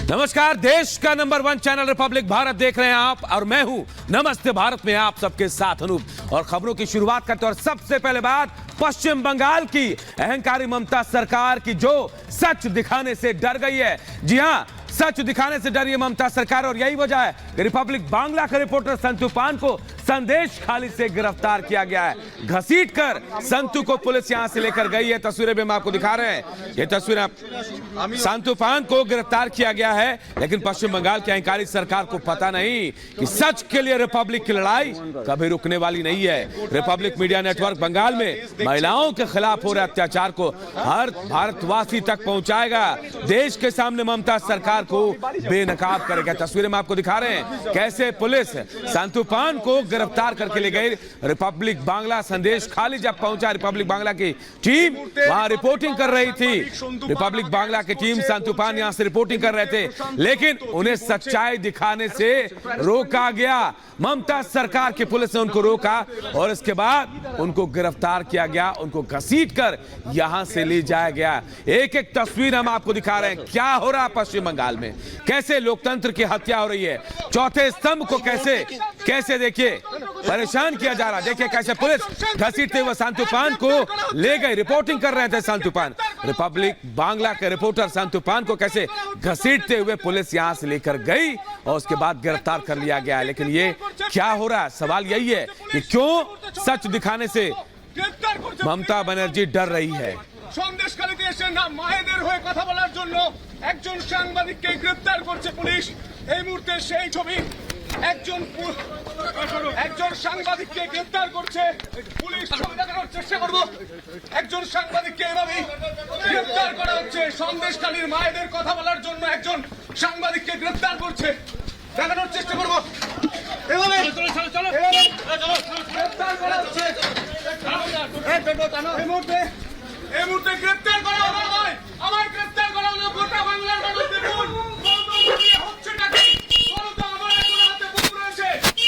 नमस्कार, देश का नंबर 1 चैनल रिपब्लिक भारत देख रहे हैं आप और मैं हूं नमस्ते भारत में आप सबके साथ अनूप। और खबरों की शुरुआत करते हैं और सबसे पहले बात पश्चिम बंगाल की अहंकारी ममता सरकार की जो सच दिखाने से डर गई है। जी हां, सच दिखाने से डरी है ममता सरकार और यही वजह है कि रिपब्लिक बांग्ला के रिपोर्टर संतू पान को संदेश खाली से गिरफ्तार किया गया है। घसीटकर संतू को पुलिस यहां से लेकर गई है। तस्वीरें भी हम आपको दिखा रहे हैं। ये तस्वीरें संतू पान को गिरफ्तार किया गया है, लेकिन पश्चिम बंगाल की अहंकारी सरकार को पता नहीं कि सच के लिए रिपब्लिक की लड़ाई कभी रुकने वाली नहीं है। रिपब्लिक मीडिया नेटवर्क बंगाल में महिलाओं के खिलाफ हो रहे अत्याचार को हर भारतवासी तक पहुंचाएगा। देश के सामने ममता सरकार को बेनकाब करेगा। तस्वीरें हम आपको दिखा रहे हैं कैसे पुलिस संतू पान को गिरफ्तार करके ले गई। रिपब्लिक बांग्ला संदेश खाली जब पहुंचा, रिपब्लिक बांग्ला की टीम वहां रिपोर्टिंग कर रही थी। रिपब्लिक बांग्ला की टीम संतू पान यहां से रिपोर्टिंग कर रहे थे, लेकिन उन्हें सच्चाई दिखाने से रोका गया। ममता सरकार की पुलिस ने उनको रोका और इसके बाद उनको गिरफ्तार किया गया, उनको घसीटकर यहां से ले जाया गया। एक एक तस्वीर हम आपको दिखा रहे हैं क्या हो रहा है पश्चिम बंगाल में, कैसे लोकतंत्र की हत्या हो रही है। चौथे स्तंभ को कैसे देखिए परेशान किया जा रहा। देखिए कैसे पुलिस घसीटते हुए संतू पान को ले गई। रिपोर्टिंग कर रहे थे संतू पान, रिपब्लिक बांग्ला के रिपोर्टर संतू पान को कैसे घसीटते हुए पुलिस यहां से लेकर गई और उसके बाद गिरफ्तार कर लिया गया। लेकिन ये क्या हो रहा है, सवाल यही है कि क्यों सच दिखाने से ममता बनर्जी डर रही है। সন্দেশখালীতে এসে না মায়েদের হয়ে কথা বলার জন্য একজন সাংবাদিককে গ্রেফতার করছে পুলিশ। এই মুহূর্তে সেই ছবি একজন সাংবাদিককে গ্রেফতার করছে পুলিশ। ছবি দেখানোর চেষ্টা করব। একজন সাংবাদিককে এভাবেই গ্রেফতার করা হচ্ছে। সন্দেশখালীর মায়েদের কথা বলার জন্য একজন সাংবাদিককে গ্রেফতার করছে, দেখানোর চেষ্টা করব। এভাবে গ্রেফতার করা হচ্ছে। এই মুহূর্তে গ্রেফতার করা হলো নয়, আমার গ্রেফতার করা হলো গোটা বাংলার মানুষ। দেখুন হচ্ছেটা কি।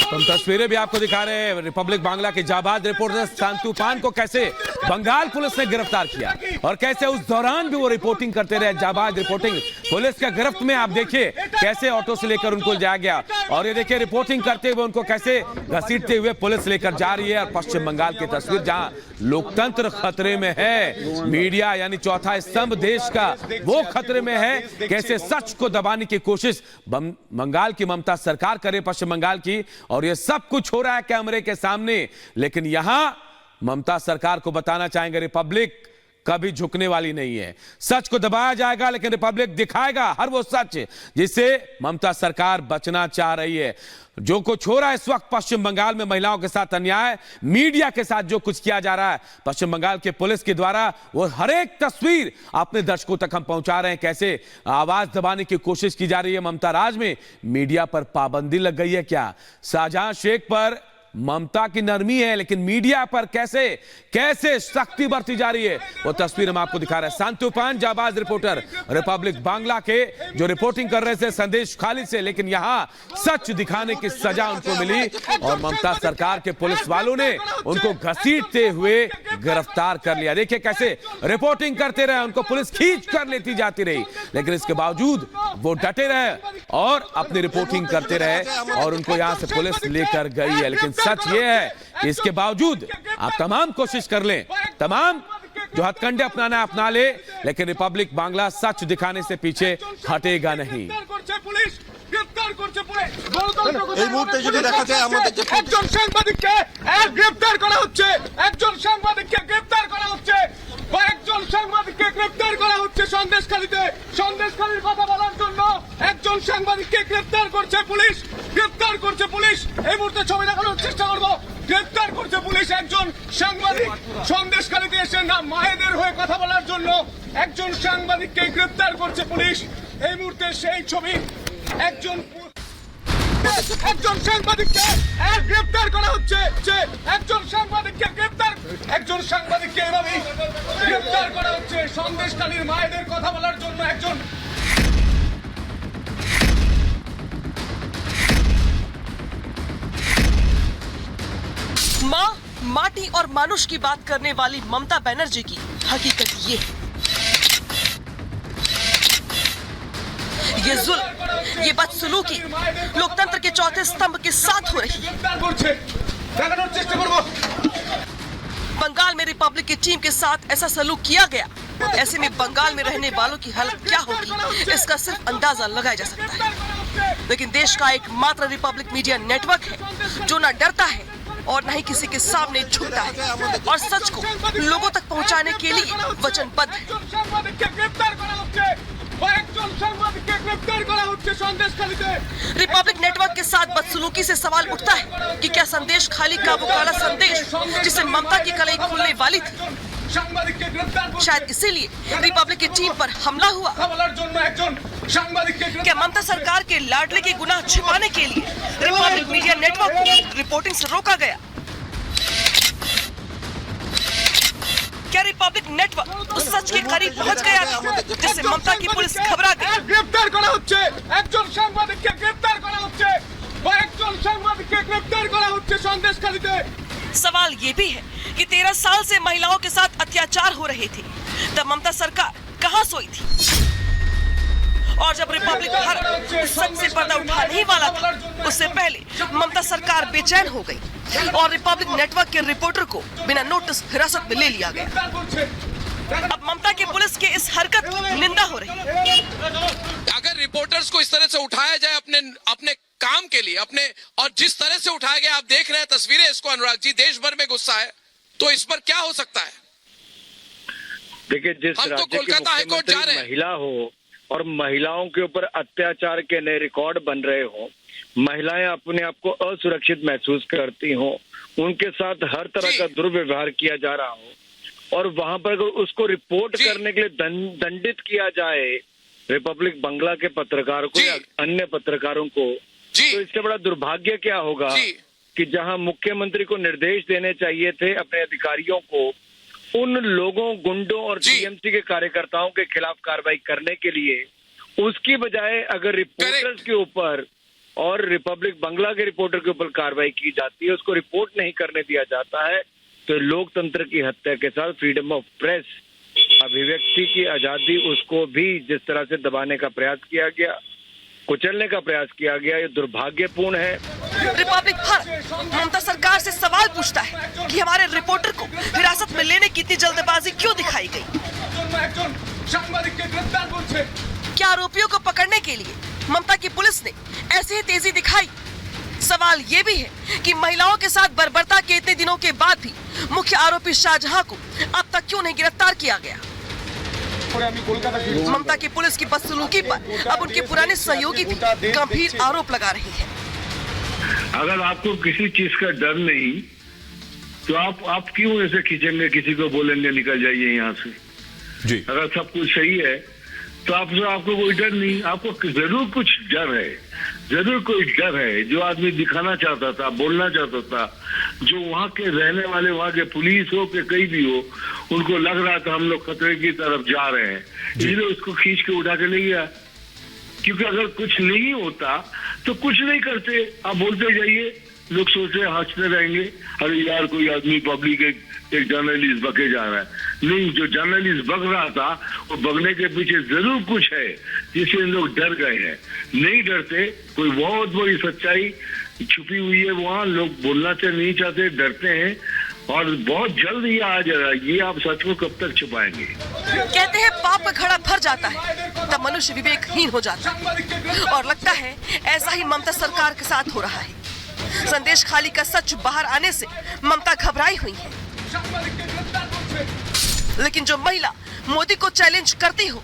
हम तस्वीरें भी आपको दिखा रहे हैं। रिपब्लिक बांग्ला के जाबाज रिपोर्टर संतू पान को कैसे बंगाल पुलिस ने गिरफ्तार किया और कैसे उस दौरान भी वो रिपोर्टिंग करते रहे। जाबाज रिपोर्टिंग पुलिस के गिरफ्त में आप देखिए कैसे ऑटो से लेकर उनको जाया गया और ये देखिए रिपोर्टिंग करते हुए उनको कैसे घसीटते हुए पुलिस लेकर जा रही है। और पश्चिम बंगाल की तस्वीर जहां लोकतंत्र खतरे में है, मीडिया यानी चौथा स्तंभ देश का वो खतरे में है। कैसे सच को दबाने की कोशिश बंगाल की ममता सरकार करे, पश्चिम बंगाल की, और ये सब कुछ हो रहा है कैमरे के सामने। लेकिन यहां ममता सरकार को बताना चाहेंगे रिपब्लिक कभी झुकने वाली नहीं है। सच को दबाया जाएगा लेकिन रिपब्लिक दिखाएगा हर वो सच जिससे ममता सरकार बचना चाह रही है। जो कुछ हो रहा है इस वक्त पश्चिम बंगाल में महिलाओं के साथ अन्याय, मीडिया के साथ जो कुछ किया जा रहा है पश्चिम बंगाल के पुलिस के द्वारा, वो हर एक तस्वीर अपने दर्शकों तक हम पहुंचा रहे हैं। कैसे आवाज दबाने की कोशिश की जा रही है ममता राज में। मीडिया पर पाबंदी लग गई है क्या? शाहजहां शेख पर ममता की नरमी है, लेकिन मीडिया पर कैसे सख्ती बरती जा रही है वो तस्वीर हम आपको दिखा रहे हैं। संतू पान जाबाज रिपोर्टर रिपब्लिक बांग्ला के जो रिपोर्टिंग कर रहे थे संदेश खाली से, लेकिन यहां सच दिखाने की सजा उनको मिली और ममता सरकार के पुलिस वालों ने उनको घसीटते हुए गिरफ्तार कर लिया। देखिए कैसे रिपोर्टिंग करते रहे, उनको पुलिस खींच कर लेती जाती रही, लेकिन इसके बावजूद वो डटे रहे और अपनी रिपोर्टिंग करते रहे और उनको यहां से पुलिस लेकर गई है। लेकिन सच ये है कि इसके बावजूद आप तमाम कोशिश कर लें, तमाम जो हथकंडे अपनाना अपना ले, लेकिन रिपब्लिक बांग्ला सच दिखाने से पीछे हटेगा नहीं। এই মুহূর্তে যদি দেখা যায় আমাদের একজন সাংবাদিককে গ্রেফতার করা হচ্ছে, একজন সাংবাদিককে গ্রেফতার করা হচ্ছে, একজন সাংবাদিককে গ্রেফতার করা হচ্ছে সন্দেশখালীতে। সন্দেশখালীর কথা বলার জন্য একজন সাংবাদিককে গ্রেফতার করছে পুলিশ, গ্রেফতার করছে পুলিশ। এই মুহূর্তে ছবি দেখানোর চেষ্টা করব। গ্রেফতার করছে পুলিশ একজন সাংবাদিক। সন্দেশখালীতে এসে না মায়েদের হয়ে কথা বলার জন্য একজন সাংবাদিককে গ্রেফতার করছে পুলিশ। এই মুহূর্তে সেই ছবি একজন সাংবাদিককে গ্রেফতার করা হচ্ছে, একজন সাংবাদিককে একজন সাংবাদিককে এভাবেই গ্রেফতার করা হচ্ছে সন্দেশখালীর মায়েদের কথা বলার জন্য একজন। माँ, माटी और मानुष की बात करने वाली ममता बनर्जी की हकीकत ये है। ये जुल्म, ये बदसलूकी लोकतंत्र के चौथे स्तंभ के साथ हो रही है। बंगाल में रिपब्लिक की टीम के साथ ऐसा सलूक किया गया। ऐसे में बंगाल में रहने वालों की हालत क्या होगी, इसका सिर्फ अंदाजा लगाया जा सकता है। लेकिन देश का एकमात्र रिपब्लिक मीडिया नेटवर्क है जो न डरता है और न ही किसी के सामने झुकता है और सच को लोगों तक पहुंचाने के लिए वचनबद्ध है। रिपब्लिक नेटवर्क के साथ बदसलूकी से सवाल उठता है कि क्या संदेश खाली का वो काला संदेश जिसे ममता की कलई खुलने वाली थी, शायद इसीलिए रिपब्लिक की टीम पर हमला हुआ। क्या ममता सरकार के लाडले के गुनाह छिपाने के लिए रिपब्लिक मीडिया नेटवर्क को रिपोर्टिंग से रोका गया? क्या रिपब्लिक नेटवर्क उस सच के करीब पहुंच गया था जिससे ममता की पुलिस घबरा गई? গ্রেফতার করা হচ্ছে একজন সাংবাদিককে, গ্রেফতার করা হচ্ছে একজন সাংবাদিককে, গ্রেফতার করা হচ্ছে সন্দেশখালীতে। सवाल ये भी है कि 13 साल से महिलाओं के साथ अत्याचार हो रहे थे, तब ममता सरकार कहां सोई थी? और जब रिपब्लिक भारत सच से पर्दा उठाने ही वाला था, उससे पहले ममता सरकार बेचैन हो गई और रिपब्लिक नेटवर्क के रिपोर्टर को बिना नोटिस हिरासत में ले लिया गया। अब ममता की पुलिस के इस हरकत की निंदा हो रही है। अगर रिपोर्टर्स को इस तरह से उठाया जाए अपने काम के लिए, अपने और जिस तरह से उठाया गया, आप देख रहे हैं तस्वीरें, इसको अनुराग जी देश भर में गुस्सा है, तो इस पर क्या हो सकता है? देखिए, जिस हम तो राज्य कोलकाता की हाईकोर्ट जा रहे हैं, महिला हो और महिलाओं के ऊपर अत्याचार के नए रिकॉर्ड बन रहे हो, महिलाएं अपने आप को असुरक्षित महसूस करती हो, उनके साथ हर तरह का दुर्व्यवहार किया जा रहा हो और वहां पर उसको रिपोर्ट करने के लिए दंडित किया जाए रिपब्लिक बांग्ला के पत्रकारों को या अन्य पत्रकारों को, तो इससे बड़ा दुर्भाग्य क्या होगा कि जहां मुख्यमंत्री को निर्देश देने चाहिए थे अपने अधिकारियों को उन लोगों, गुंडों और टीएमसी के कार्यकर्ताओं के खिलाफ कार्रवाई करने के लिए, उसकी बजाय अगर रिपोर्टर्स के ऊपर और रिपब्लिक बांग्ला के रिपोर्टर के ऊपर कार्रवाई की जाती है, उसको रिपोर्ट नहीं करने दिया जाता है, तो लोकतंत्र की हत्या के साथ फ्रीडम ऑफ प्रेस, अभिव्यक्ति की आजादी, उसको भी जिस तरह से दबाने का प्रयास किया गया, कुचलने का प्रयास किया गया, ये दुर्भाग्यपूर्ण है। रिपब्लिक भारत ममता सरकार से सवाल पूछता है कि हमारे रिपोर्टर को हिरासत में लेने की इतनी जल्दबाजी क्यों दिखाई गई? क्या आरोपियों को पकड़ने के लिए ममता की पुलिस ने ऐसी ही तेजी दिखाई? सवाल ये भी है कि महिलाओं के साथ बर्बरता के इतने दिनों के बाद भी मुख्य आरोपी शाहजहां को अब तक क्यों नहीं गिरफ्तार किया गया? ममता की पुलिस की बदसलूकी पर अब उनके पुराने सहयोगी भी गंभीर आरोप लगा रहे हैं। अगर आपको किसी चीज का डर नहीं तो आप क्यों ऐसे खींचेंगे, किसी को बोलेंगे निकल जाइए यहाँ से जी। अगर सब कुछ सही है तो आपको कोई डर नहीं, आपको जरूर कुछ डर है, जरूर कोई डर है। जो आदमी दिखाना चाहता था, बोलना चाहता था, जो वहाँ के रहने वाले, वहाँ के पुलिस हो के कहीं भी हो, उनको लग रहा था हम लोग खतरे की तरफ जा रहे हैं, इसलिए उसको खींच के उठा के ले गया। क्योंकि अगर कुछ नहीं होता तो कुछ नहीं करते, आप बोलते जाइए, लोग सोचते हंसते रहेंगे, अरे यार कोई आदमी पब्लिक एक जर्नलिस्ट बके जा रहा है। नहीं, जो जर्नलिस्ट बक रहा था वो बकने के पीछे जरूर कुछ है जिससे लोग डर गए हैं। नहीं डरते, कोई बहुत बड़ी सच्चाई छुपी हुई है वहाँ, लोग बोलना नहीं चाहते, डरते हैं और बहुत जल्द ये आ जाएगा। ये आप सच को कब तक छुपाएंगे? कहते हैं पाप का घड़ा भर जाता है तब मनुष्य विवेकहीन हो जाता है और लगता है ऐसा ही ममता सरकार के साथ हो रहा है। संदेश खाली का सच बाहर आने से ममता घबराई हुई है, लेकिन जो महिला मोदी को चैलेंज करती हो,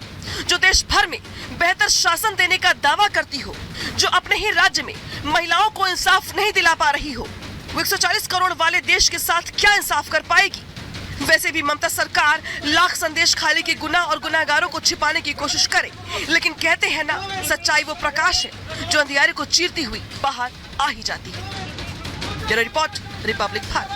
जो देश भर में बेहतर शासन देने का दावा करती हो, जो अपने ही राज्य में महिलाओं को इंसाफ नहीं दिला पा रही हो, वो 140 करोड़ वाले देश के साथ क्या इंसाफ कर पाएगी? वैसे भी ममता सरकार लाख संदेश खाली के गुनाह और गुनाहगारों को छिपाने की कोशिश करे, लेकिन कहते हैं ना, सच्चाई वो प्रकाश है जो अंधियारे को चीरती हुई बाहर आ ही जाती है। Bureau report, Republic Bharat.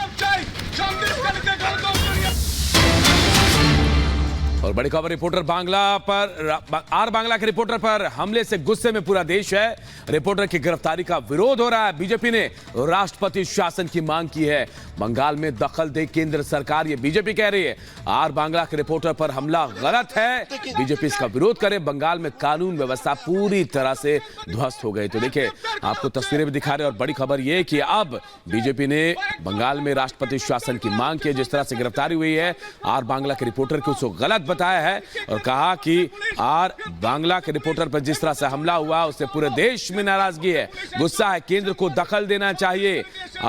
और बड़ी खबर रिपोर्टर बांग्ला पर आर बांग्ला के रिपोर्टर पर हमले से गुस्से में पूरा देश है। रिपोर्टर की गिरफ्तारी का विरोध हो रहा है। बीजेपी ने राष्ट्रपति शासन की मांग की है। बंगाल में दखल दे केंद्र सरकार, ये बीजेपी कह रही है। आर बांग्ला के रिपोर्टर पर हमला गलत है, बीजेपी इसका विरोध करे। बंगाल में कानून व्यवस्था पूरी तरह से ध्वस्त हो गई। तो देखिए, आपको तस्वीरें भी दिखा रहे हैं। और बड़ी खबर यह कि अब बीजेपी ने बंगाल में राष्ट्रपति शासन की मांग की। जिस तरह से गिरफ्तारी हुई है, आर बांग्ला के रिपोर्टर को उसको गलत बताया है और कहा कि आर बांग्ला के रिपोर्टर पर जिस तरह से हमला हुआ उससे पूरे देश में नाराजगी है, गुस्सा है, केंद्र को दखल देना चाहिए।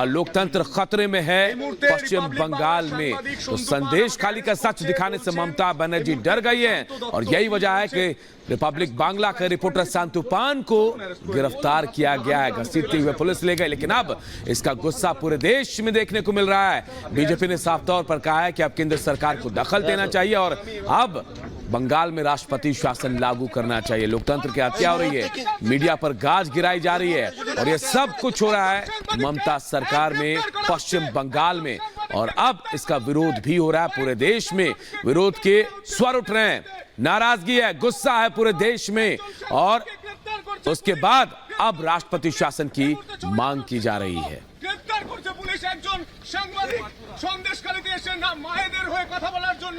लोकतंत्र खतरे में है पश्चिम बंगाल में। तो संदेश खाली का सच दिखाने से ममता बनर्जी डर गई है और यही वजह है कि रिपब्लिक बांग्ला के रिपोर्टर शांतु पान को गिरफ्तार किया गया है। घसीटते हुए पुलिस ले गई, लेकिन अब इसका गुस्सा पूरे देश में देखने को मिल रहा है। बीजेपी ने साफ तौर पर कहा है कि अब केंद्र सरकार को दखल देना चाहिए और अब बंगाल में राष्ट्रपति शासन लागू करना चाहिए। लोकतंत्र की हत्या हो रही है, मीडिया पर गाज गिराई जा रही है और यह सब कुछ हो रहा है ममता सरकार में, पश्चिम बंगाल में। और अब इसका विरोध भी हो रहा है पूरे देश में। विरोध के स्वर उठ रहे हैं, नाराजगी है, गुस्सा है पूरे देश में। और उसके बाद अब राष्ट्रपति शासन की मांग की जा रही है। গ্রেফতার করছে পুলিশ একজন সাংবাদিক সন্দেশখালীতে এসে না মায়েদের হয়ে কথা বলার জন্য।